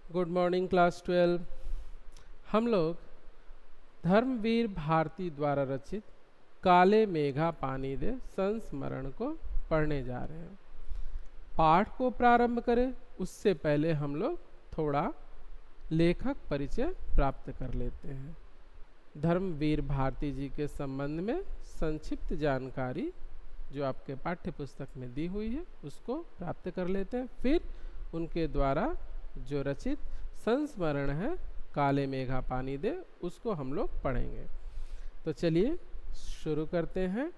Good morning class 12। हम लोग धर्मवीर भारती द्वारा रचित काले मेघा पानी दे संस्मरण को पढ़ने जा रहे हैं। पाठ को प्रारंभ करें उससे पहले हम लोग थोड़ा लेखक परिचय प्राप्त कर लेते हैं। धर्मवीर भारती जी के संबंध में संक्षिप्त जानकारी जो आपके पाठ्य पुस्तक में दी हुई है उसको प्राप्त कर लेते हैं। फिर उनके द्वारा जो रचित संस्मरण है काले मेघा पानी दे उसको हम लोग पढ़ेंगे। तो चलिए शुरू करते हैं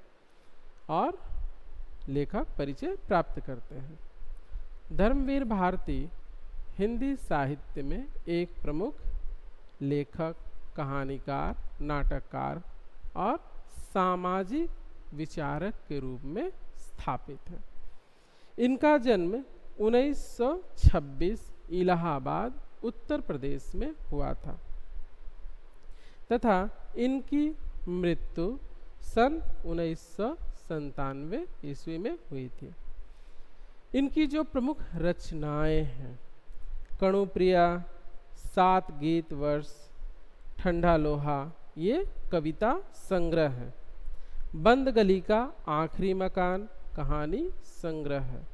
और लेखक परिचय प्राप्त करते हैं। धर्मवीर भारती हिंदी साहित्य में एक प्रमुख लेखक, कहानीकार, नाटककार और सामाजिक विचारक के रूप में स्थापित है। इनका जन्म 1926 इलाहाबाद उत्तर प्रदेश में हुआ था तथा इनकी मृत्यु सन 1997 ईस्वी में हुई थी। इनकी जो प्रमुख रचनाएं हैं कणुप्रिया, 7 गीत वर्ष, ठंडा लोहा ये कविता संग्रह है। बंद गली का आखिरी मकान कहानी संग्रह है।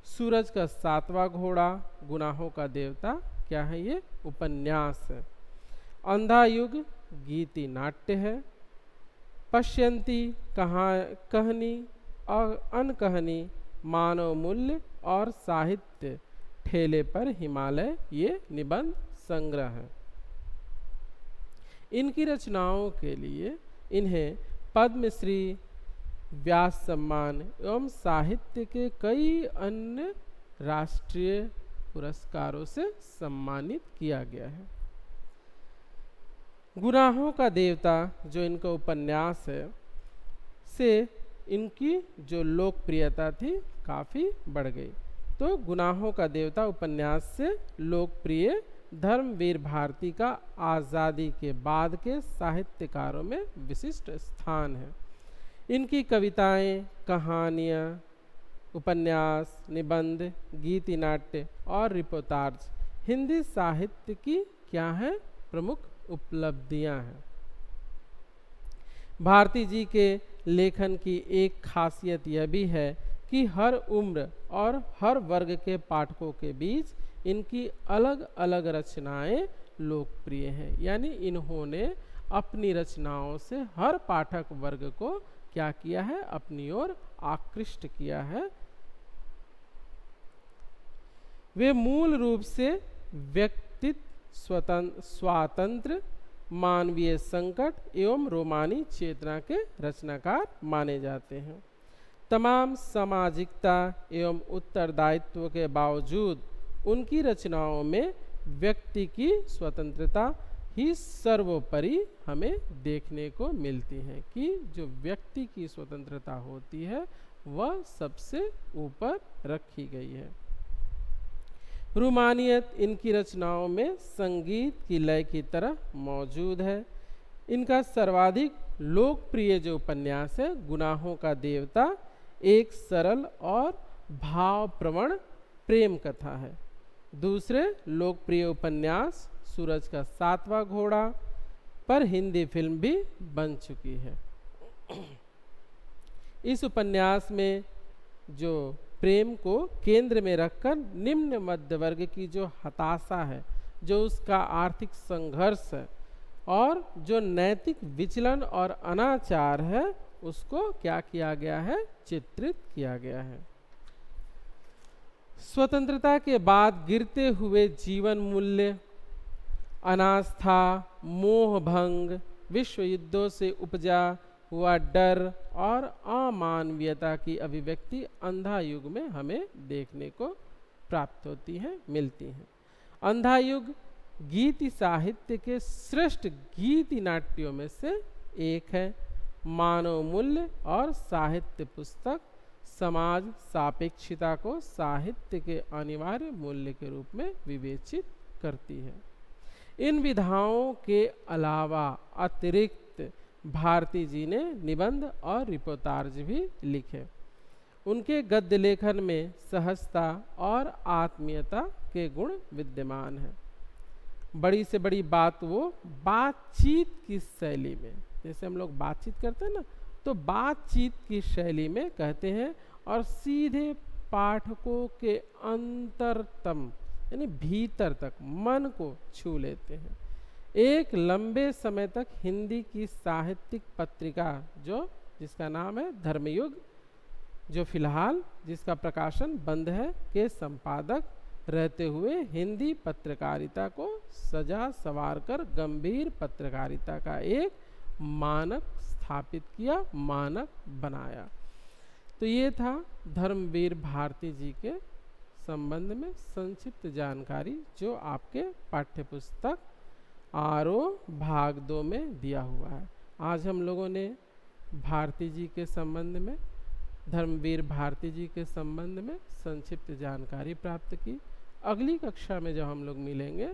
सूरज का 7वां घोड़ा, गुनाहों का देवता क्या है ये उपन्यास है। अंधा युग गीति नाट्य है। पश्यंती कहनी और अनकहनी, मानव मूल्य और साहित्य, ठेले पर हिमालय ये निबंध संग्रह है। इनकी रचनाओं के लिए इन्हें पद्मश्री, व्यास सम्मान एवं साहित्य के कई अन्य राष्ट्रीय पुरस्कारों से सम्मानित किया गया है। गुनाहों का देवता जो इनका उपन्यास है से इनकी जो लोकप्रियता थी काफ़ी बढ़ गई। तो गुनाहों का देवता उपन्यास से लोकप्रिय धर्मवीर भारती का आज़ादी के बाद के साहित्यकारों में विशिष्ट स्थान है। इनकी कविताएं, कहानियाँ, उपन्यास, निबंध, गीति नाट्य और रिपोर्टाज हिंदी साहित्य की क्या है प्रमुख उपलब्धियां हैं। भारती जी के लेखन की एक खासियत यह भी है कि हर उम्र और हर वर्ग के पाठकों के बीच इनकी अलग अलग रचनाएं लोकप्रिय हैं। यानी इन्होंने अपनी रचनाओं से हर पाठक वर्ग को क्या किया है, अपनी ओर आकृष्ट किया है। वे मूल रूप से व्यक्तित्व स्वातंत्र, मानवीय संकट एवं रोमानी चेतना के रचनाकार माने जाते हैं। तमाम सामाजिकता एवं उत्तरदायित्व के बावजूद उनकी रचनाओं में व्यक्ति की स्वतंत्रता ही सर्वोपरि हमें देखने को मिलती है कि जो व्यक्ति की स्वतंत्रता होती है वह सबसे ऊपर रखी गई है। रूमानियत इनकी रचनाओं में संगीत की लय की तरह मौजूद है। इनका सर्वाधिक लोकप्रिय जो उपन्यास है गुनाहों का देवता एक सरल और भावप्रवण प्रेम कथा है। दूसरे लोकप्रिय उपन्यास सूरज का 7वां घोड़ा पर हिंदी फिल्म भी बन चुकी है। इस उपन्यास में जो प्रेम को केंद्र में रखकर निम्न मध्य वर्ग की जो हताशा है, जो उसका आर्थिक संघर्ष है और जो नैतिक विचलन और अनाचार है उसको क्या किया गया है, चित्रित किया गया है। स्वतंत्रता के बाद गिरते हुए जीवन मूल्य, अनास्था, मोह भंग, विश्व युद्धों से उपजा हुआ डर और अमानवीयता की अभिव्यक्ति अंधा युग में हमें देखने को प्राप्त होती है, मिलती है। अंधा युग गीति साहित्य के श्रेष्ठ गीति नाट्यों में से एक है। मानव मूल्य और साहित्य पुस्तक समाज सापेक्षिता को साहित्य के अनिवार्य मूल्य के रूप में विवेचित करती है। इन विधाओं के अलावा अतिरिक्त भारती जी ने निबंध और रिपोर्टाज भी लिखे। उनके गद्य लेखन में सहजता और आत्मीयता के गुण विद्यमान हैं। बड़ी से बड़ी बात वो बातचीत की शैली में, जैसे हम लोग बातचीत करते हैं ना, तो बातचीत की शैली में कहते हैं, और सीधे पाठकों के अंतरतम यानी भीतर तक मन को छू लेते हैं। एक लंबे समय तक हिंदी की साहित्यिक पत्रिका जिसका नाम है धर्मयुग, जो फिलहाल जिसका प्रकाशन बंद है, के संपादक रहते हुए हिंदी पत्रकारिता को सजा संवार कर गंभीर पत्रकारिता का एक मानक स्थापित किया, मानक बनाया। तो ये था धर्मवीर भारती जी के संबंध में संक्षिप्त जानकारी, जो आपके पाठ्यपुस्तक आरओ भाग 2 में दिया हुआ है। आज हम लोगों ने भारती जी के संबंध में, धर्मवीर भारती जी के संबंध में संक्षिप्त जानकारी प्राप्त की। अगली कक्षा में जब हम लोग मिलेंगे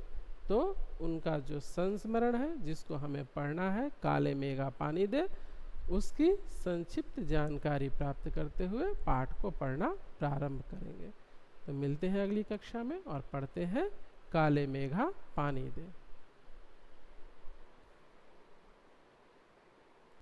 तो उनका जो संस्मरण है, जिसको हमें पढ़ना है, काले मेघा पानी दे, उसकी संक्षिप्त जानकारी प्राप्त करते हुए पाठ को पढ़ना प्रारंभ करेंगे। तो मिलते हैं अगली कक्षा में और पढ़ते हैं काले मेघा पानी दे।